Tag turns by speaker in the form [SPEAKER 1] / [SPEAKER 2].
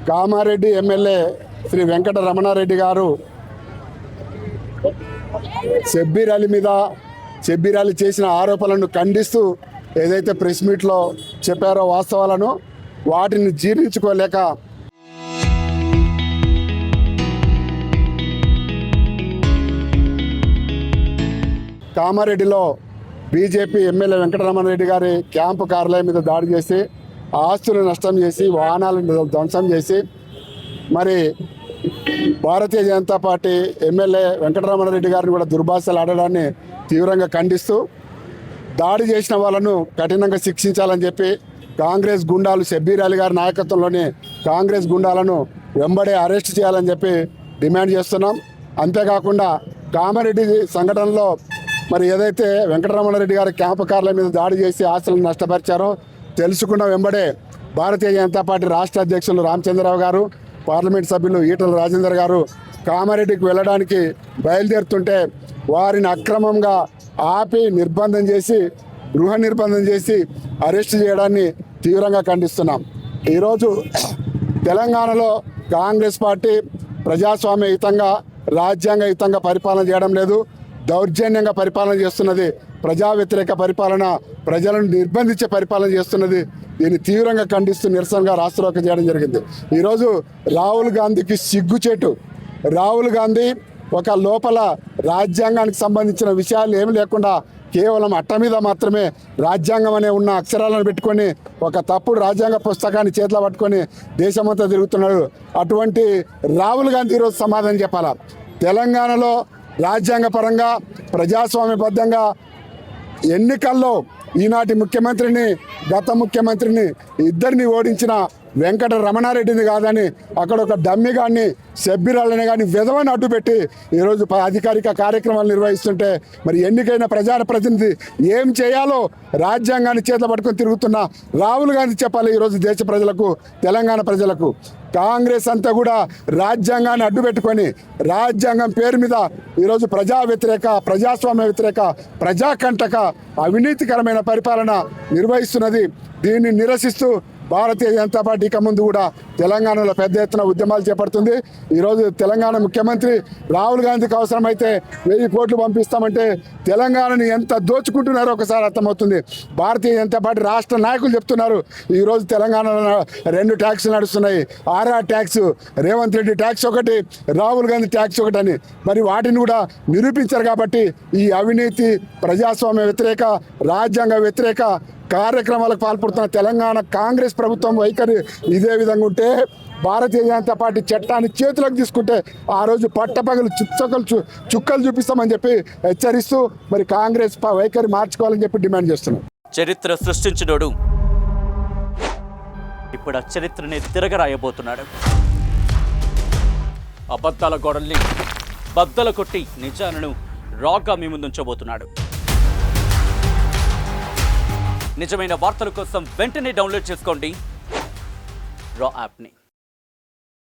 [SPEAKER 1] Kamareddy MLA Shri Venkata Ramanareddy గారు షబ్బీర్ అలీ చేసిన ఆరోపణలను ఖండిస్తూ ఏదైతే ప్రెస్ మీట్లో చెప్పారో వాస్తవాలను వాటిని జీర్ణించుకోలేక కామారెడ్డిలో బీజేపీ ఎమ్మెల్యే వెంకటరమణారెడ్డి గారి క్యాంపు కార్యాలయం మీద దాడి చేసి ఆస్తులు నష్టం చేసి వాహనాలను ధ్వంసం చేసి మరి భారతీయ జనతా పార్టీ ఎమ్మెల్యే వెంకటరమణారెడ్డి గారిని కూడా దుర్భాషలు ఆడడాన్ని తీవ్రంగా ఖండిస్తూ దాడి చేసిన వాళ్ళను కఠినంగా శిక్షించాలని చెప్పి కాంగ్రెస్ గుండాలు షబ్బీర్ అలీ గారి నాయకత్వంలోని కాంగ్రెస్ గుండాలను వెంబడే అరెస్ట్ చేయాలని చెప్పి డిమాండ్ చేస్తున్నాం. అంతేకాకుండా కామారెడ్డి సంఘటనలో మరి ఏదైతే వెంకటరమణారెడ్డి గారి క్యాంపు కార్యాలయం మీద దాడి చేసి ఆస్తులను నష్టపరిచారో తెలుసుకున్న వెంబడే భారతీయ జనతా పార్టీ రాష్ట్ర అధ్యక్షులు రామచంద్రరావు గారు, పార్లమెంట్ సభ్యులు ఈటల రాజేందర్ గారు కామారెడ్డికి వెళ్ళడానికి బయలుదేరుతుంటే వారిని అక్రమంగా ఆపి గృహ నిర్బంధం చేసి అరెస్ట్ చేయడాన్ని తీవ్రంగా ఖండిస్తున్నాం. ఈరోజు తెలంగాణలో కాంగ్రెస్ పార్టీ ప్రజాస్వామ్యయుతంగా రాజ్యాంగయుతంగా పరిపాలన చేయడం లేదు, దౌర్జన్యంగా పరిపాలన చేస్తున్నది, ప్రజా వ్యతిరేక పరిపాలన, ప్రజలను నిర్బంధించే పరిపాలన చేస్తున్నది. దీన్ని తీవ్రంగా ఖండిస్తూ నిరసనగా రాష్ట్రరోక చేయడం జరిగింది. ఈరోజు రాహుల్ గాంధీకి సిగ్గుచేటు. రాహుల్ గాంధీ ఒక లోపల రాజ్యాంగానికి సంబంధించిన విషయాలు ఏమి లేకుండా కేవలం అట్ట మీద మాత్రమే రాజ్యాంగం అనే ఉన్న అక్షరాలను పెట్టుకొని ఒక తప్పుడు రాజ్యాంగ పుస్తకాన్ని చేతిలో పట్టుకొని దేశమంతా తిరుగుతున్నాడు. అటువంటి రాహుల్ గాంధీ ఈరోజు సమాధానం చెప్పాలా. తెలంగాణలో రాజ్యాంగపరంగా ప్రజాస్వామ్యబద్ధంగా ఎన్నికల్లో ఈనాటి ముఖ్యమంత్రిని గత ముఖ్యమంత్రిని ఇద్దరిని ఓడించిన వెంకట రమణారెడ్డిని కాదని అక్కడ ఒక డమ్మిగాన్ని షబ్బీర్ అలీని కానీ విధవని అడ్డుపెట్టి ఈరోజు అధికారిక కార్యక్రమాలు నిర్వహిస్తుంటే మరి ఎన్నికైన ప్రజాప్రతినిధి ఏం చేయాలో రాజ్యాంగాన్ని చేతిలో పట్టుకొని తిరుగుతున్న రాహుల్ గాంధీ చెప్పాలి ఈరోజు దేశ ప్రజలకు, తెలంగాణ ప్రజలకు. కాంగ్రెస్ అంతా కూడా రాజ్యాంగాన్ని అడ్డుపెట్టుకొని రాజ్యాంగం పేరు మీద ఈరోజు ప్రజా వ్యతిరేక, ప్రజాస్వామ్య వ్యతిరేక, ప్రజాకంటక, అవినీతికరమైన పరిపాలన నిర్వహిస్తున్నది. దీన్ని నిరసిస్తూ భారతీయ జనతా పార్టీ ఇక ముందు కూడా తెలంగాణలో పెద్ద ఎత్తున ఉద్యమాలు చేపడుతుంది. ఈరోజు తెలంగాణ ముఖ్యమంత్రి రాహుల్ గాంధీకి అవసరమైతే 1000 కోట్లు పంపిస్తామంటే తెలంగాణని ఎంత దోచుకుంటున్నారో ఒకసారి అర్థమవుతుంది. భారతీయ జనతా పార్టీ రాష్ట్ర నాయకులు చెప్తున్నారు ఈరోజు తెలంగాణలో 2 ట్యాక్సులు నడుస్తున్నాయి. RR tax, Revanth Reddy tax ఒకటి, రాహుల్ గాంధీ ట్యాక్స్ ఒకటి అని. మరి వాటిని కూడా నిరూపించారు. కాబట్టి ఈ అవినీతి, ప్రజాస్వామ్య వ్యతిరేక, రాజ్యాంగ వ్యతిరేక కార్యక్రమాలకు పాల్పడుతున్న తెలంగాణ కాంగ్రెస్ ప్రభుత్వం వైఖరి ఇదే విధంగా ఉంటే భారతీయ జనతా పార్టీ చట్టాన్ని చేతులకు తీసుకుంటే ఆ రోజు పట్టపగలు చుక్కలు చూపిస్తామని చెప్పి హెచ్చరిస్తూ మరి కాంగ్రెస్ వైఖరి మార్చుకోవాలని చెప్పి డిమాండ్ చేస్తున్నాం.
[SPEAKER 2] చరిత్ర సృష్టించినోడు ఇప్పుడు ఆ చరిత్రని తిరగరాయబోతున్నాడు. అబద్ధాల గోడల్ని బద్దలు కొట్టి నిజాలను రాగా మీ ముందుంచబోతున్నాడు. నిజమైన వార్తల కోసం వెంటనే డౌన్లోడ్ చేసుకోండి రా యాప్ని.